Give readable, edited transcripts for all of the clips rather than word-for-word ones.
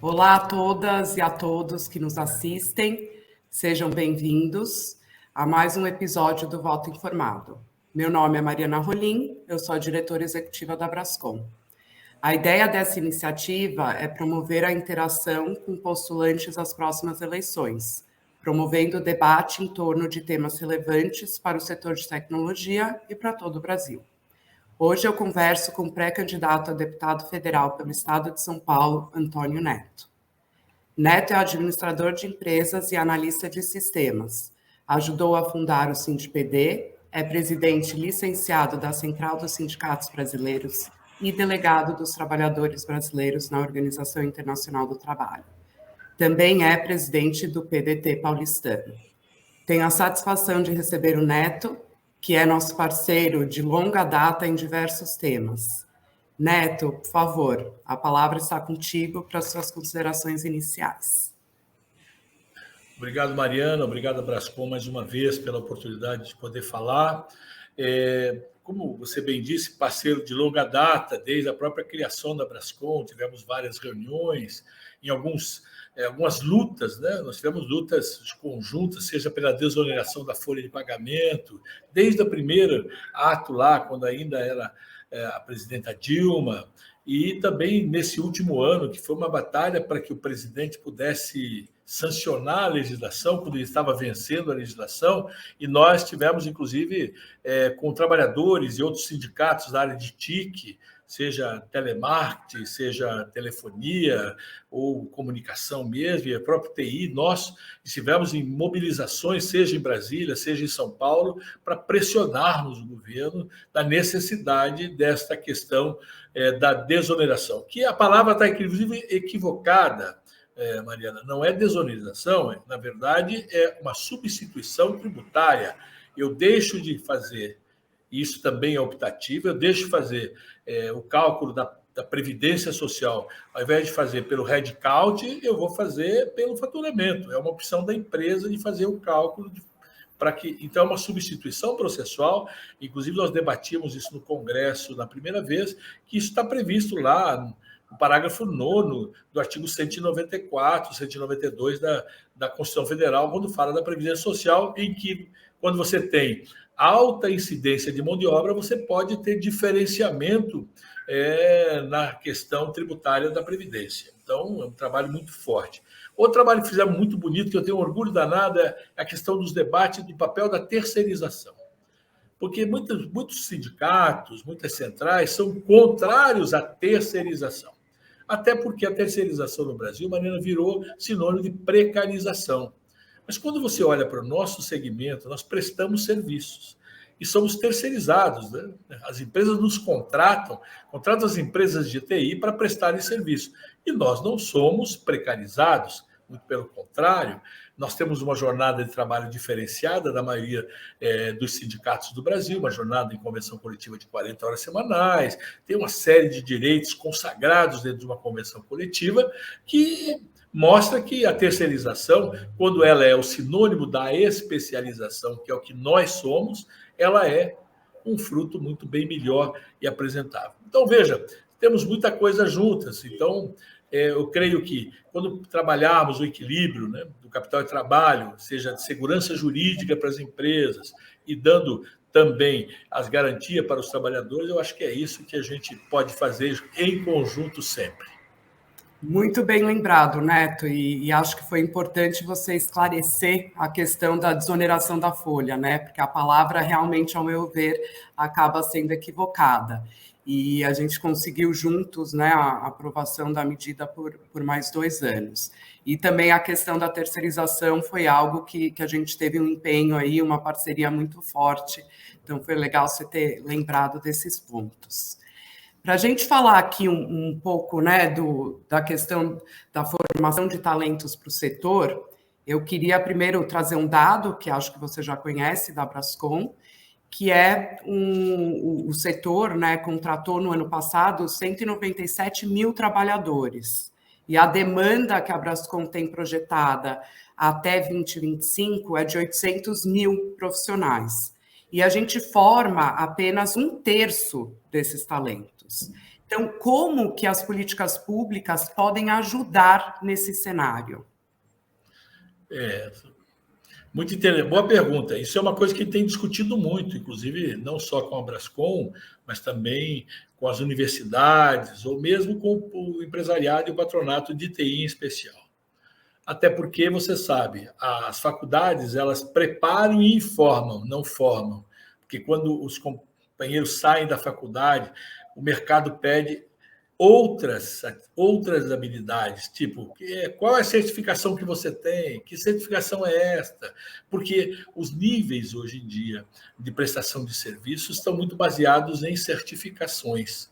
Olá a todas e a todos que nos assistem, sejam bem-vindos a mais um episódio do Voto Informado. Meu nome é Mariana Rolim, eu sou a diretora executiva da Brascom. A ideia dessa iniciativa é promover a interação com postulantes às próximas eleições, promovendo o debate em torno de temas relevantes para o setor de tecnologia e para todo o Brasil. Hoje eu converso com o pré-candidato a deputado federal pelo Estado de São Paulo, Antônio Neto. Neto é administrador de empresas e analista de sistemas. Ajudou a fundar o SindPD, é presidente licenciado da Central dos Sindicatos Brasileiros e delegado dos trabalhadores brasileiros na Organização Internacional do Trabalho. Também é presidente do PDT paulistano. Tenho a satisfação de receber o Neto, que é nosso parceiro de longa data em diversos temas. Neto, por favor, a palavra está contigo para as suas considerações iniciais. Obrigado, Mariana. Obrigado, Brascom, mais uma vez pela oportunidade de poder falar. Como você bem disse, parceiro de longa data, desde a própria criação da Brascom, tivemos várias reuniões, em algumas lutas, né? Nós tivemos lutas conjuntas, seja pela desoneração da folha de pagamento, desde o primeiro ato lá, quando ainda era a presidenta Dilma, e também nesse último ano, que foi uma batalha para que o presidente pudesse sancionar a legislação, quando ele estava vencendo a legislação, e nós tivemos, inclusive, com trabalhadores e outros sindicatos da área de TIC, seja telemarketing, seja telefonia ou comunicação mesmo, e a própria TI, nós estivemos em mobilizações, seja em Brasília, seja em São Paulo, para pressionarmos o governo da necessidade desta questão da desoneração, que a palavra está, inclusive, equivocada, Mariana, não é desoneração, na verdade, é uma substituição tributária. Eu deixo de fazer, isso também é optativo, eu deixo de fazer o cálculo da Previdência Social, ao invés de fazer pelo headcount, eu vou fazer pelo faturamento. É uma opção da empresa de fazer o cálculo para que, então, é uma substituição processual. Inclusive, nós debatimos isso no Congresso na primeira vez, que isso está previsto lá no parágrafo 9º do artigo 194, 192 da Constituição Federal, quando fala da Previdência Social, em que, quando você tem alta incidência de mão de obra, você pode ter diferenciamento na questão tributária da Previdência. Então, é um trabalho muito forte. Outro trabalho que fizemos muito bonito, que eu tenho um orgulho danado, é a questão dos debates do papel da terceirização. Porque muitos sindicatos, muitas centrais são contrários à terceirização. Até porque a terceirização no Brasil, Mariana, virou sinônimo de precarização. Mas quando você olha para o nosso segmento, nós prestamos serviços e somos terceirizados, né? As empresas nos contratam as empresas de TI para prestarem serviço. E nós não somos precarizados, muito pelo contrário, nós temos uma jornada de trabalho diferenciada da maioria dos sindicatos do Brasil, uma jornada em convenção coletiva de 40 horas semanais, tem uma série de direitos consagrados dentro de uma convenção coletiva que mostra que a terceirização, quando ela é o sinônimo da especialização, que é o que nós somos, ela é um fruto muito bem melhor e apresentável. Então, veja, temos muita coisa juntas. Então, eu creio que quando trabalharmos o equilíbrio, né, do capital de trabalho, seja de segurança jurídica para as empresas e dando também as garantias para os trabalhadores, eu acho que é isso que a gente pode fazer em conjunto sempre. Muito bem lembrado, Neto, e acho que foi importante você esclarecer a questão da desoneração da folha, né? Porque a palavra realmente, ao meu ver, acaba sendo equivocada. E a gente conseguiu juntos, né, a aprovação da medida por mais 2 anos. E também a questão da terceirização foi algo que a gente teve um empenho aí, uma parceria muito forte. Então, foi legal você ter lembrado desses pontos. Para a gente falar aqui um pouco, né, da questão da formação de talentos para o setor, eu queria primeiro trazer um dado que acho que você já conhece, da Brascom, que é o setor, né, contratou no ano passado 197 mil trabalhadores. E a demanda que a Brascom tem projetada até 2025 é de 800 mil profissionais. E a gente forma apenas 1/3 desses talentos. Então, como que as políticas públicas podem ajudar nesse cenário? Muito interessante. Boa pergunta. Isso é uma coisa que tem discutido muito, inclusive não só com a Brascom, mas também com as universidades, ou mesmo com o empresariado e o patronato de TI em especial. Até porque, você sabe, as faculdades, elas preparam e informam, não formam. Porque quando os companheiros saem da faculdade, o mercado pede outras habilidades, tipo, qual é a certificação que você tem? Que certificação é esta? Porque os níveis, hoje em dia, de prestação de serviços estão muito baseados em certificações.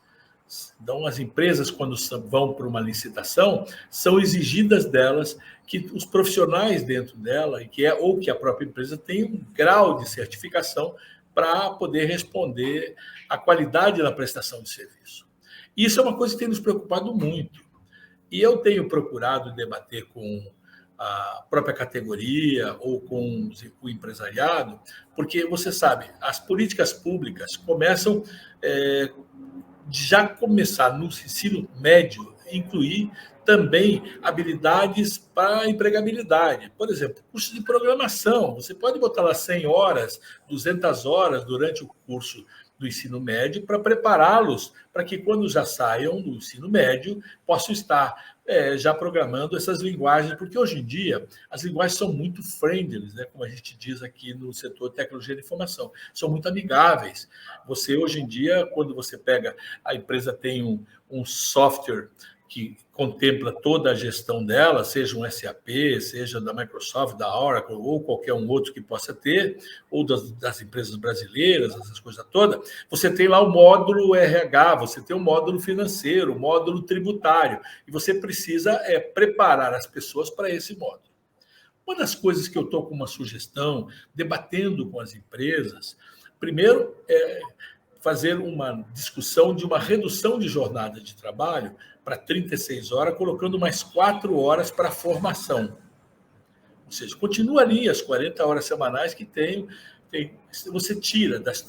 Então, as empresas, quando vão para uma licitação, são exigidas delas que os profissionais dentro dela, ou que a própria empresa tenha um grau de certificação para poder responder à qualidade da prestação de serviço. Isso é uma coisa que tem nos preocupado muito. E eu tenho procurado debater com a própria categoria ou com o empresariado, porque, você sabe, as políticas públicas começam já começar no ensino médio, incluir também habilidades para a empregabilidade. Por exemplo, curso de programação. Você pode botar lá 100 horas, 200 horas durante o curso do ensino médio para prepará-los para que, quando já saiam do ensino médio, possam estar já programando essas linguagens, porque hoje em dia as linguagens são muito friendly, né, como a gente diz aqui no setor de tecnologia de informação, são muito amigáveis. Você, hoje em dia, quando você pega, a empresa tem um software que contempla toda a gestão dela, seja um SAP, seja da Microsoft, da Oracle, ou qualquer um outro que possa ter, ou das empresas brasileiras, essas coisas todas, você tem lá o módulo RH, você tem o módulo financeiro, o módulo tributário, e você precisa preparar as pessoas para esse módulo. Uma das coisas que eu estou com uma sugestão, debatendo com as empresas, primeiro fazer uma discussão de uma redução de jornada de trabalho para 36 horas, colocando mais 4 horas para formação. Ou seja, continua ali as 40 horas semanais que tem. Você tira das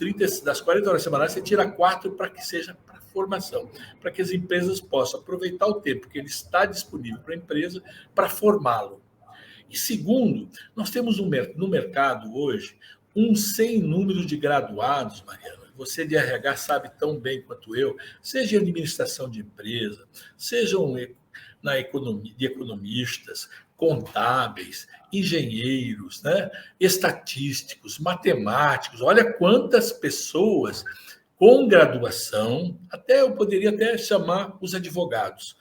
40 horas semanais, você tira 4 para que seja para formação, para que as empresas possam aproveitar o tempo que ele está disponível para a empresa para formá-lo. E segundo, nós temos no mercado hoje um sem número de graduados, Mariana. Você de RH sabe tão bem quanto eu, seja em administração de empresa, sejam na economia, de economistas, contábeis, engenheiros, né, estatísticos, matemáticos. Olha quantas pessoas com graduação, eu poderia até chamar os advogados,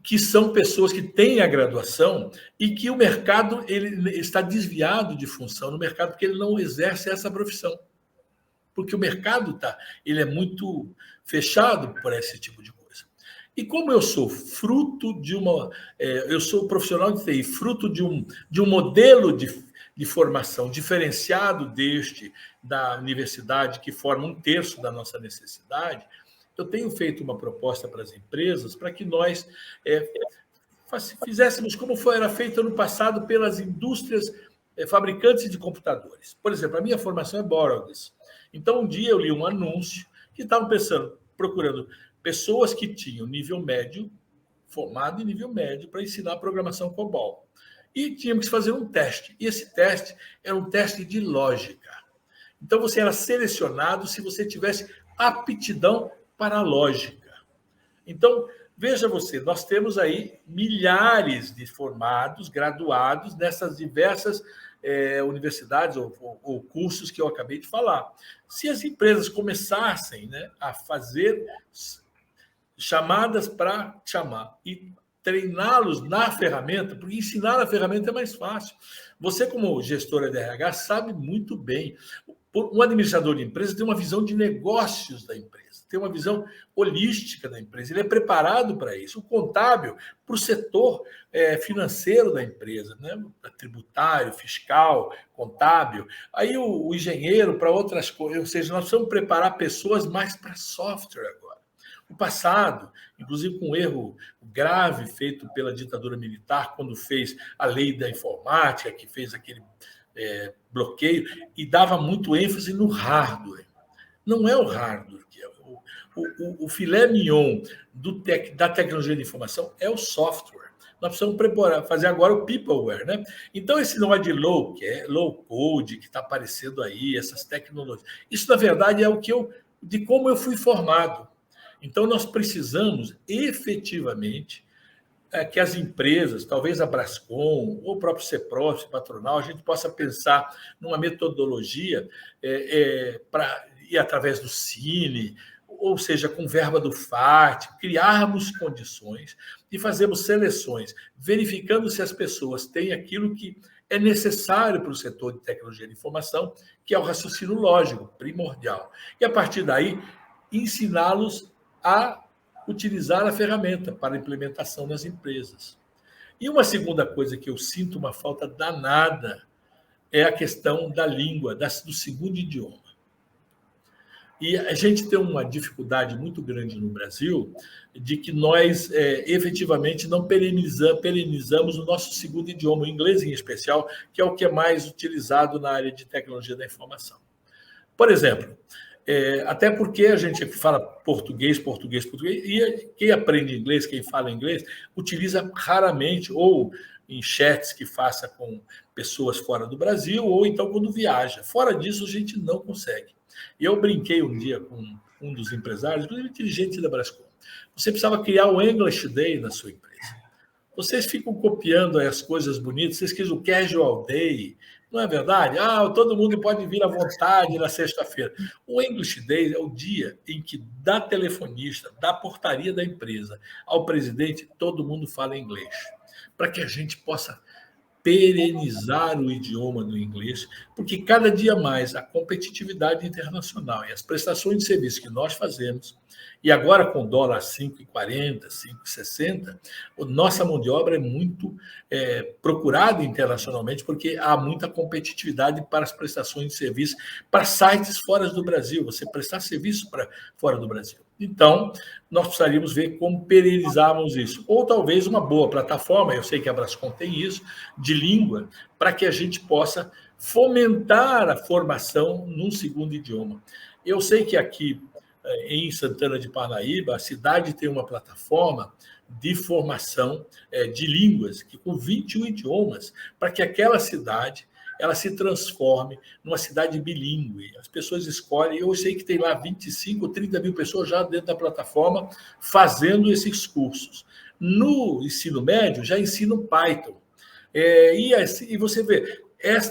que são pessoas que têm a graduação e que o mercado ele está desviado de função no mercado porque ele não exerce essa profissão. Porque o mercado ele é muito fechado por esse tipo de coisa. E como eu sou fruto de eu sou profissional de TI, fruto de um modelo de formação diferenciado da universidade, que forma 1/3 da nossa necessidade, eu tenho feito uma proposta para as empresas para que nós fizéssemos como era feito ano passado pelas indústrias fabricantes de computadores. Por exemplo, a minha formação é Borongas. Então, um dia eu li um anúncio que estavam procurando pessoas que tinham nível médio, formado em nível médio, para ensinar programação COBOL. E tínhamos que fazer um teste. E esse teste era um teste de lógica. Então, você era selecionado se você tivesse aptidão para a lógica. Então, veja você, nós temos aí milhares de formados, graduados nessas diversas universidades ou cursos que eu acabei de falar. Se as empresas começassem, né, a fazer chamadas para chamar e treiná-los na ferramenta, porque ensinar a ferramenta é mais fácil. Você, como gestora de RH, sabe muito bem. Um administrador de empresa tem uma visão de negócios da empresa, tem uma visão holística da empresa, ele é preparado para isso. O contábil, para o setor financeiro da empresa, né? Tributário, fiscal, contábil. Aí o engenheiro para outras coisas, ou seja, nós precisamos preparar pessoas mais para software agora. O passado, inclusive com um erro grave feito pela ditadura militar, quando fez a lei da informática, que fez aquele bloqueio, e dava muito ênfase no hardware. Não é o hardware que é. o filé mignon da tecnologia de informação é o software. Nós precisamos fazer agora o peopleware, né? Então, esse não é de low code que está aparecendo aí, essas tecnologias. Isso, na verdade, é de como eu fui formado. Então, nós precisamos efetivamente que as empresas, talvez a Brascom, ou o próprio CEPROF, patronal, a gente possa pensar numa metodologia para ir através do Cine, ou seja, com verba do FAT, criarmos condições e fazermos seleções, verificando se as pessoas têm aquilo que é necessário para o setor de tecnologia de informação, que é o raciocínio lógico, primordial. E, a partir daí, ensiná-los a utilizar a ferramenta para implementação nas empresas. E uma segunda coisa que eu sinto uma falta danada é a questão da língua, do segundo idioma. E a gente tem uma dificuldade muito grande no Brasil de que nós efetivamente não perenizamos o nosso segundo idioma, o inglês em especial, que é o que é mais utilizado na área de tecnologia da informação. Por exemplo, até porque a gente fala português, e quem aprende inglês, quem fala inglês, utiliza raramente, ou em chats que faça com pessoas fora do Brasil, ou então quando viaja. Fora disso, a gente não consegue. E eu brinquei um dia com um dos empresários, inclusive dirigente da Brascom. Você precisava criar o English Day na sua empresa. Vocês ficam copiando as coisas bonitas, vocês querem o Casual Day, não é verdade? Todo mundo pode vir à vontade na sexta-feira. O English Day é o dia em que, da telefonista, da portaria da empresa ao presidente, todo mundo fala inglês. Para que a gente possa perenizar o idioma do inglês, porque cada dia mais a competitividade internacional e as prestações de serviço que nós fazemos, e agora com dólar 5,40, 5,60, a nossa mão de obra é muito procurada internacionalmente, porque há muita competitividade para as prestações de serviço para sites fora do Brasil, você prestar serviço para fora do Brasil. Então, nós precisaríamos ver como perenizarmos isso. Ou talvez uma boa plataforma, eu sei que a Brascom tem isso, de língua, para que a gente possa fomentar a formação num segundo idioma. Eu sei que aqui em Santana de Parnaíba, a cidade tem uma plataforma de formação de línguas, que com 21 idiomas, para que aquela cidade ela se transforme numa cidade bilíngue. As pessoas escolhem, eu sei que tem lá 25, 30 mil pessoas já dentro da plataforma fazendo esses cursos. No ensino médio, já ensinam Python. E você vê,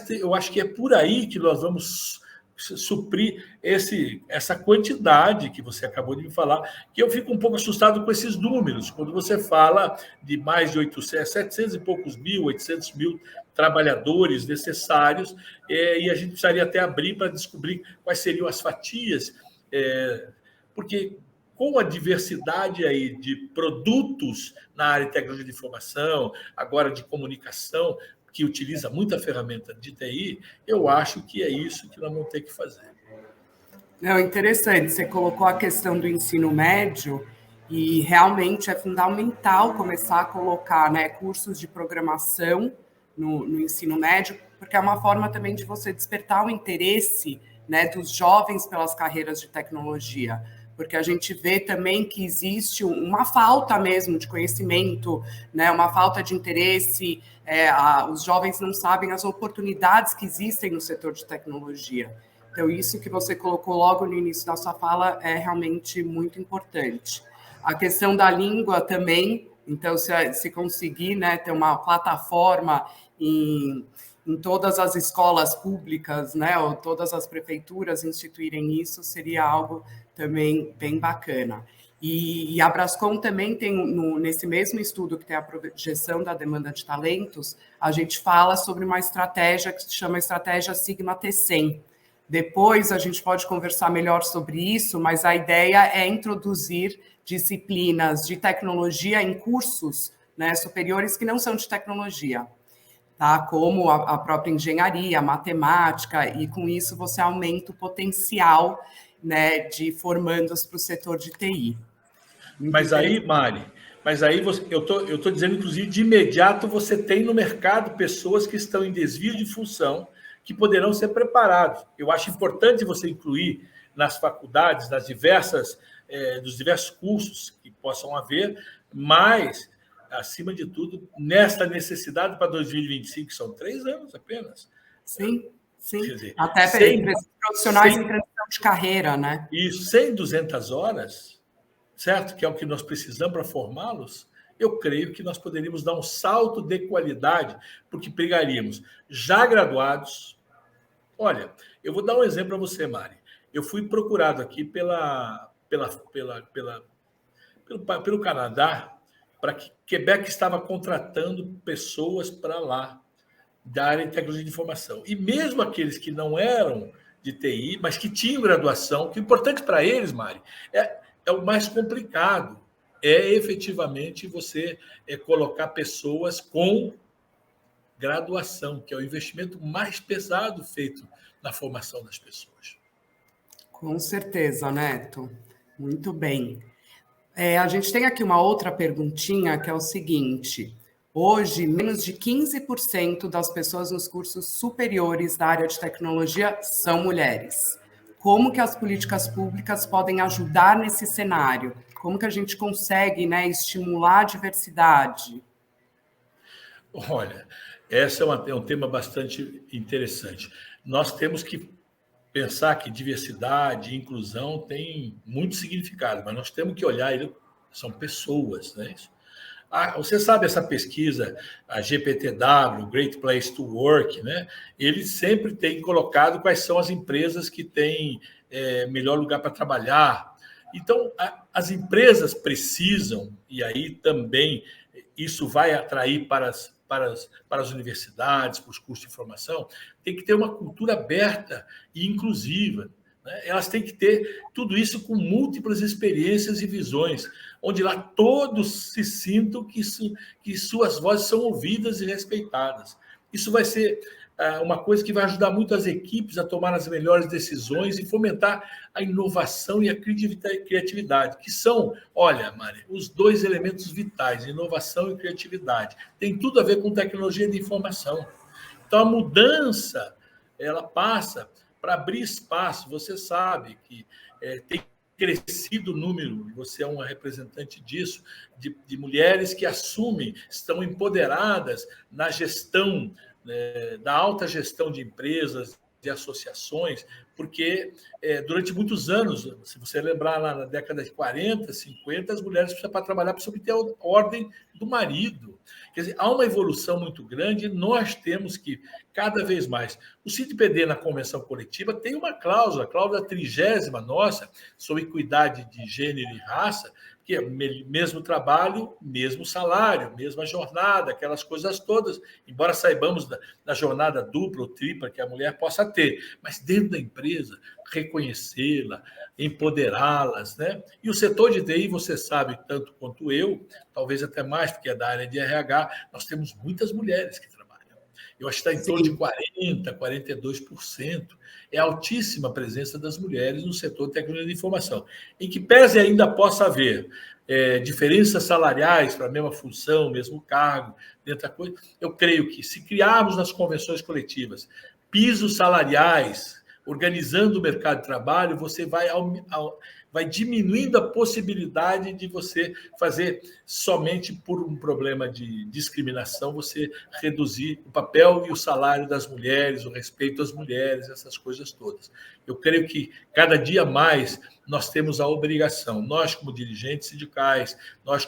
eu acho que é por aí que nós vamos suprir essa quantidade que você acabou de me falar, que eu fico um pouco assustado com esses números, quando você fala de mais de 700 e poucos mil, 800 mil trabalhadores necessários, e a gente precisaria até abrir para descobrir quais seriam as fatias, porque com a diversidade aí de produtos na área de tecnologia de informação, agora de comunicação, que utiliza muita ferramenta de TI, eu acho que é isso que nós vamos ter que fazer. Não, interessante, você colocou a questão do ensino médio e realmente é fundamental começar a colocar cursos de programação no ensino médio, porque é uma forma também de você despertar o interesse dos jovens pelas carreiras de tecnologia, porque a gente vê também que existe uma falta mesmo de conhecimento, uma falta de interesse, os jovens não sabem as oportunidades que existem no setor de tecnologia. Então, isso que você colocou logo no início da sua fala é realmente muito importante. A questão da língua também, então, se conseguir ter uma plataforma em todas as escolas públicas, ou todas as prefeituras instituírem isso, seria algo também bem bacana. E a Brascom também tem, nesse mesmo estudo que tem a projeção da demanda de talentos, a gente fala sobre uma estratégia que se chama Estratégia Sigma T100. Depois a gente pode conversar melhor sobre isso, mas a ideia é introduzir disciplinas de tecnologia em cursos superiores que não são de tecnologia, tá? Como a própria engenharia, a matemática, e com isso você aumenta o potencial de formandos para o setor de TI. Mas aí, Mari, eu estou dizendo, inclusive, de imediato você tem no mercado pessoas que estão em desvio de função, que poderão ser preparados. Eu acho importante você incluir nas faculdades, nas diversas dos diversos cursos que possam haver, mas, acima de tudo, nesta necessidade para 2025, que são 3 anos apenas. Sim, sim. Quer dizer, Até para profissionais em transição de carreira, né? Isso, 100, 200 horas, certo? Que é o que nós precisamos para formá-los, eu creio que nós poderíamos dar um salto de qualidade, porque pegaríamos já graduados. Olha, eu vou dar um exemplo para você, Mari. Eu fui procurado aqui pelo Canadá, para que Quebec estava contratando pessoas para lá, da área de tecnologia de informação. E mesmo aqueles que não eram de TI, mas que tinham graduação, que o importante para eles, Mari, é o mais complicado, é efetivamente você colocar pessoas com graduação, que é o investimento mais pesado feito na formação das pessoas. Com certeza, Neto. Muito bem. A gente tem aqui uma outra perguntinha, que é o seguinte: hoje, menos de 15% das pessoas nos cursos superiores da área de tecnologia são mulheres. Como que as políticas públicas podem ajudar nesse cenário? Como que a gente consegue, né, estimular a diversidade? Olha, esse é um tema bastante interessante. Nós temos que pensar que diversidade e inclusão tem muito significado, mas nós temos que olhar, são pessoas, né? Você sabe essa pesquisa, a GPTW, Great Place to Work, né? Ele sempre tem colocado quais são as empresas que têm melhor lugar para trabalhar. Então, as empresas precisam, e aí também isso vai atrair para as universidades, para os cursos de formação, tem que ter uma cultura aberta e inclusiva. Né? Elas têm que ter tudo isso com múltiplas experiências e visões, onde lá todos se sintam que suas vozes são ouvidas e respeitadas. Isso vai ser uma coisa que vai ajudar muito as equipes a tomar as melhores decisões e fomentar a inovação e a criatividade, que são, olha, Mari, os 2 elementos vitais, inovação e criatividade. Tem tudo a ver com tecnologia de informação. Então, a mudança, ela passa para abrir espaço. Você sabe que tem crescido o número, você é uma representante disso, de mulheres que assumem, estão empoderadas na gestão, da alta gestão de empresas, de associações, porque durante muitos anos, se você lembrar lá na década de 40, 50, as mulheres precisavam para trabalhar para obter a ordem do marido. Quer dizer, há uma evolução muito grande e nós temos que, cada vez mais... O CIT-PD na Convenção Coletiva tem uma cláusula, a cláusula 30ª nossa, sobre equidade de gênero e raça, que é mesmo trabalho, mesmo salário, mesma jornada, aquelas coisas todas, embora saibamos da jornada dupla ou tripla que a mulher possa ter, mas dentro da empresa, reconhecê-la, empoderá-las, né? E o setor de TI, você sabe tanto quanto eu, talvez até mais, porque é da área de RH, nós temos muitas mulheres que trabalham. Eu acho que está em torno de 40%, 42%. É altíssima a presença das mulheres no setor de tecnologia de informação. Em que pese ainda possa haver diferenças salariais para a mesma função, mesmo cargo, dentro da coisa, eu creio que se criarmos nas convenções coletivas pisos salariais, organizando o mercado de trabalho, você vai diminuindo a possibilidade de você fazer somente por um problema de discriminação, você reduzir o papel e o salário das mulheres, o respeito às mulheres, essas coisas todas. Eu creio que cada dia mais nós temos a obrigação, nós como dirigentes sindicais, nós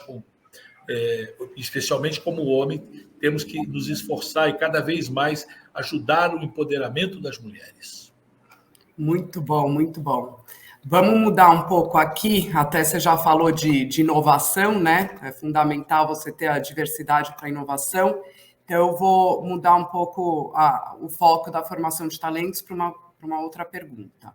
especialmente como homem, temos que nos esforçar e cada vez mais ajudar o empoderamento das mulheres. Muito bom, muito bom. Vamos mudar um pouco aqui, até você já falou de inovação, né? É fundamental você ter a diversidade para a inovação. Então, eu vou mudar um pouco o foco da formação de talentos para uma outra pergunta.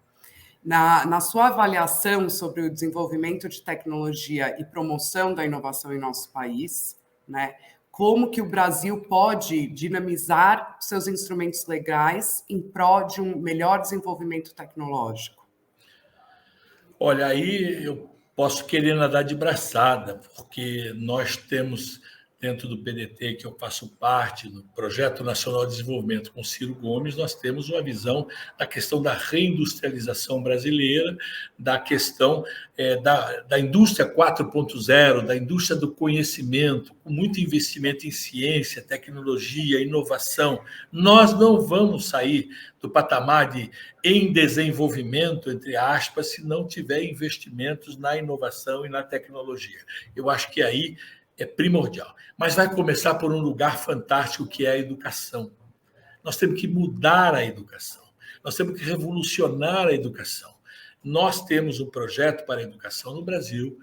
Na sua avaliação sobre o desenvolvimento de tecnologia e promoção da inovação em nosso país, né? Como que o Brasil pode dinamizar seus instrumentos legais em prol de um melhor desenvolvimento tecnológico? Olha, aí eu posso querer nadar de braçada, porque nós temos dentro do PDT, que eu faço parte, do Projeto Nacional de Desenvolvimento com Ciro Gomes, nós temos uma visão da questão da reindustrialização brasileira, da questão da indústria 4.0, da indústria do conhecimento, com muito investimento em ciência, tecnologia, inovação. Nós não vamos sair do patamar de em desenvolvimento, entre aspas, se não tiver investimentos na inovação e na tecnologia. Eu acho que aí é primordial. Mas vai começar por um lugar fantástico que é a educação. Nós temos que mudar a educação. Nós temos que revolucionar a educação. Nós temos um projeto para a educação no Brasil,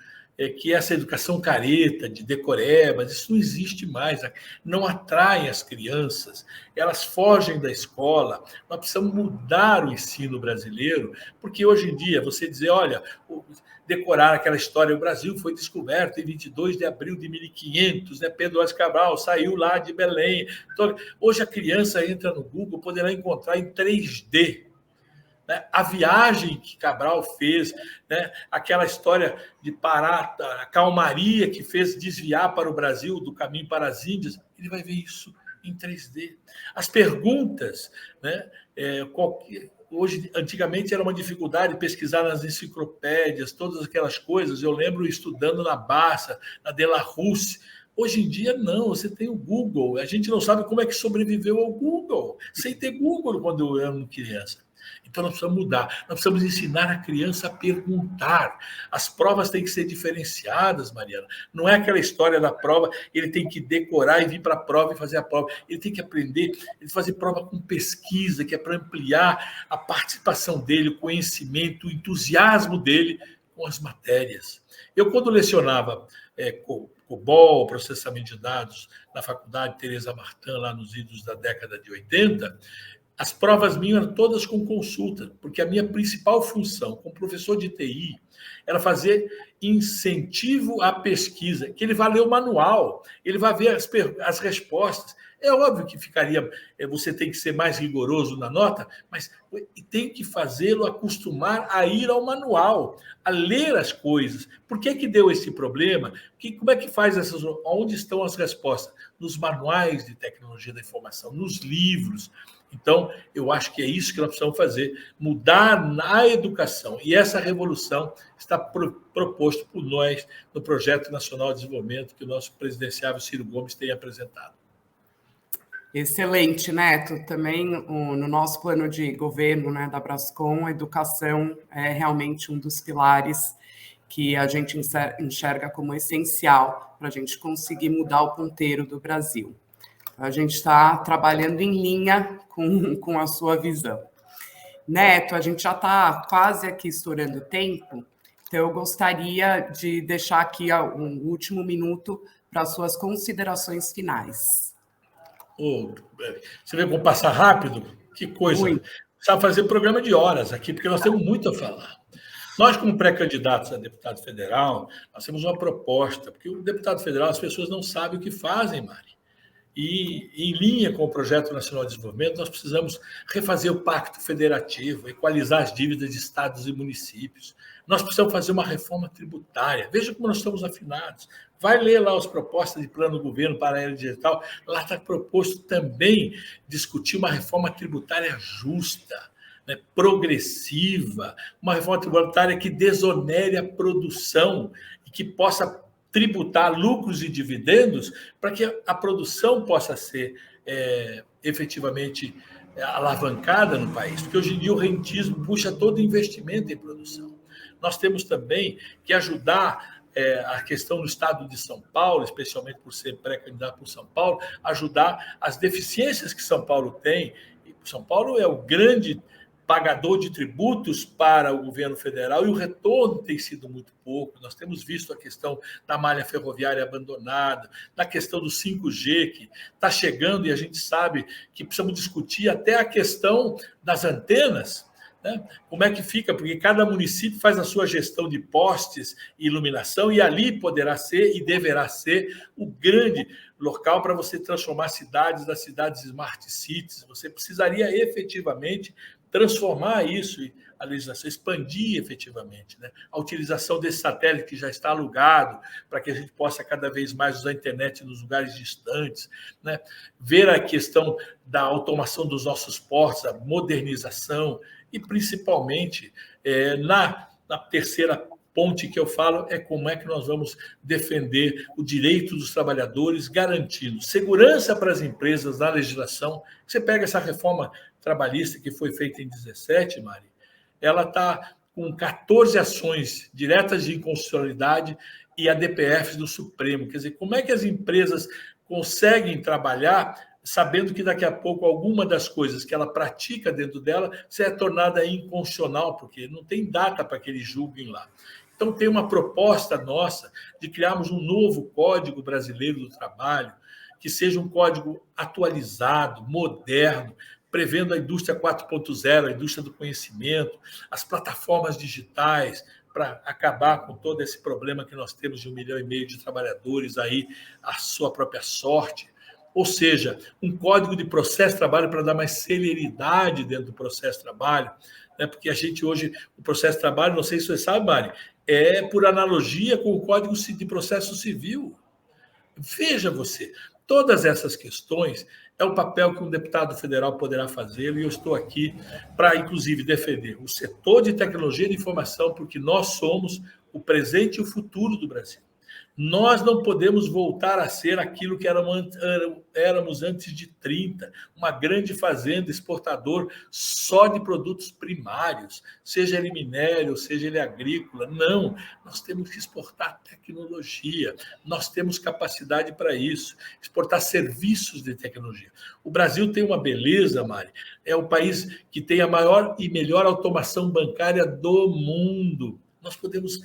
que essa educação careta, de decorebas, isso não existe mais, não atrai as crianças, elas fogem da escola. Nós precisamos mudar o ensino brasileiro, porque hoje em dia você dizer, olha, decorar aquela história, o Brasil foi descoberto em 22 de abril de 1500, né? Pedro Álvares Cabral saiu lá de Belém. Então, hoje a criança entra no Google, poderá encontrar em 3D, né? A viagem que Cabral fez, né? Aquela história de parar, a calmaria que fez desviar para o Brasil do caminho para as Índias, ele vai ver isso em 3D. As perguntas, né? Hoje, antigamente era uma dificuldade pesquisar nas enciclopédias, todas aquelas coisas. Eu lembro estudando na Barça, na Delarrousse. Hoje em dia, não, você tem o Google. A gente não sabe como é que sobreviveu ao Google, sem ter Google quando eu era criança. Então, nós precisamos mudar. Nós precisamos ensinar a criança a perguntar. As provas têm que ser diferenciadas, Mariana. Não é aquela história da prova, ele tem que decorar e vir para a prova e fazer a prova. Ele tem que aprender, fazer prova com pesquisa, que é para ampliar a participação dele, o conhecimento, o entusiasmo dele com as matérias. Eu, quando lecionava COBOL, processamento de dados, na faculdade Teresa Martin, lá nos idos da década de 80, as provas minhas eram todas com consulta, porque a minha principal função como professor de TI era fazer incentivo à pesquisa, que ele vai ler o manual, ele vai ver as respostas. É óbvio que você tem que ser mais rigoroso na nota, mas tem que fazê-lo acostumar a ir ao manual, a ler as coisas. Por que deu esse problema? Como é que faz essas? Onde estão as respostas? Nos manuais de tecnologia da informação, nos livros. Então, eu acho que é isso que nós precisamos fazer, mudar na educação. E essa revolução está proposta por nós no Projeto Nacional de Desenvolvimento que o nosso presidenciável Ciro Gomes tem apresentado. Excelente, Neto. Também no nosso plano de governo, né, da Brascom, a educação é realmente um dos pilares que a gente enxerga como essencial para a gente conseguir mudar o ponteiro do Brasil. A gente está trabalhando em linha com a sua visão. Neto, a gente já está quase aqui estourando o tempo, então eu gostaria de deixar aqui um último minuto para as suas considerações finais. Você vê como passar rápido? Que coisa! Precisa fazer programa de horas aqui, porque nós temos muito a falar. Nós, como pré-candidatos a deputado federal, nós temos uma proposta, porque o deputado federal, as pessoas não sabem o que fazem, Mari. E, em linha com o Projeto Nacional de Desenvolvimento, nós precisamos refazer o pacto federativo, equalizar as dívidas de estados e municípios. Nós precisamos fazer uma reforma tributária. Veja como nós estamos afinados. Vai ler lá as propostas de plano do governo para a era digital. Lá está proposto também discutir uma reforma tributária justa, né, progressiva, uma reforma tributária que desonere a produção e que possa tributar lucros e dividendos para que a produção possa ser efetivamente alavancada no país, porque hoje em dia o rentismo puxa todo investimento em produção. Nós temos também que ajudar a questão no estado de São Paulo, especialmente por ser pré-candidato por São Paulo, ajudar as deficiências que São Paulo tem. E São Paulo é o grande pagador de tributos para o governo federal e o retorno tem sido muito pouco. Nós temos visto a questão da malha ferroviária abandonada, da questão do 5G que está chegando e a gente sabe que precisamos discutir até a questão das antenas, né? Como é que fica? Porque cada município faz a sua gestão de postes e iluminação e ali poderá ser e deverá ser o grande local para você transformar cidades das cidades smart cities. Você precisaria efetivamente transformar isso. a legislação, expandir efetivamente, né? A utilização desse satélite que já está alugado, para que a gente possa cada vez mais usar a internet nos lugares distantes, né? Ver a questão da automação dos nossos portos, a modernização, e principalmente na terceira ponte que eu falo é como é que nós vamos defender o direito dos trabalhadores, garantindo segurança para as empresas na legislação. Você pega essa reforma trabalhista que foi feita em 17, Mari, ela está com 14 ações diretas de inconstitucionalidade e a DPF do Supremo. Quer dizer, como é que as empresas conseguem trabalhar sabendo que daqui a pouco alguma das coisas que ela pratica dentro dela será tornada inconstitucional, porque não tem data para que eles julguem lá. Então, tem uma proposta nossa de criarmos um novo Código Brasileiro do Trabalho, que seja um código atualizado, moderno, prevendo a indústria 4.0, a indústria do conhecimento, as plataformas digitais, para acabar com todo esse problema que nós temos de 1,5 milhão de trabalhadores aí, à sua própria sorte. Ou seja, um código de processo de trabalho para dar mais celeridade dentro do processo de trabalho, né? Porque a gente hoje, o processo de trabalho, não sei se você sabe, Mari, é por analogia com o Código de Processo Civil. Veja você, todas essas questões é o papel que um deputado federal poderá fazer, e eu estou aqui para, inclusive, defender o setor de tecnologia de informação, porque nós somos o presente e o futuro do Brasil. Nós não podemos voltar a ser aquilo que éramos antes de 30, uma grande fazenda exportador só de produtos primários, seja ele minério, seja ele agrícola. Não, nós temos que exportar tecnologia, nós temos capacidade para isso, exportar serviços de tecnologia. O Brasil tem uma beleza, Mari, é o país que tem a maior e melhor automação bancária do mundo. Nós podemos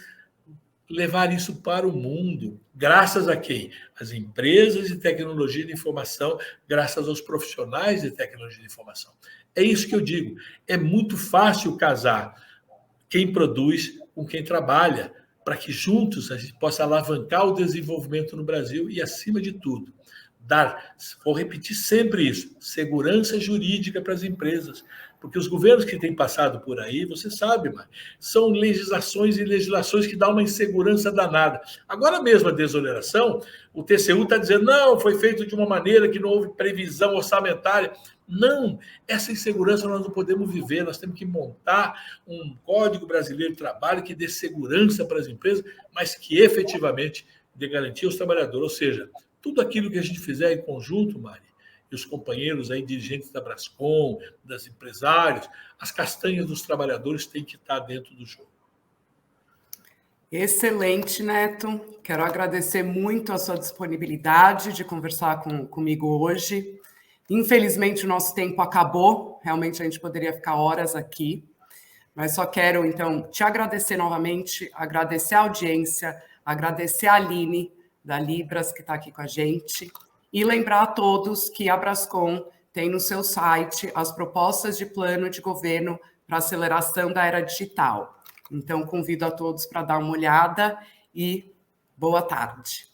levar isso para o mundo. Graças a quem? As empresas de tecnologia de informação, graças aos profissionais de tecnologia de informação. É isso que eu digo. É muito fácil casar quem produz com quem trabalha, para que juntos a gente possa alavancar o desenvolvimento no Brasil e, acima de tudo, vou repetir sempre isso, segurança jurídica para as empresas. Porque os governos que têm passado por aí, você sabe, mas são legislações e legislações que dão uma insegurança danada. Agora mesmo a desoneração, o TCU está dizendo, não, foi feito de uma maneira que não houve previsão orçamentária. Não, essa insegurança nós não podemos viver, nós temos que montar um Código Brasileiro de Trabalho que dê segurança para as empresas, mas que efetivamente dê garantia aos trabalhadores. Ou seja, tudo aquilo que a gente fizer em conjunto, Mari, e os companheiros aí, dirigentes da Brascom, das empresários, as castanhas dos trabalhadores têm que estar dentro do jogo. Excelente, Neto. Quero agradecer muito a sua disponibilidade de conversar comigo hoje. Infelizmente, o nosso tempo acabou. Realmente, a gente poderia ficar horas aqui. Mas só quero, então, te agradecer novamente, agradecer a audiência, agradecer a Aline, da Libras, que está aqui com a gente, e lembrar a todos que a Brascom tem no seu site as propostas de plano de governo para aceleração da era digital. Então, convido a todos para dar uma olhada e boa tarde.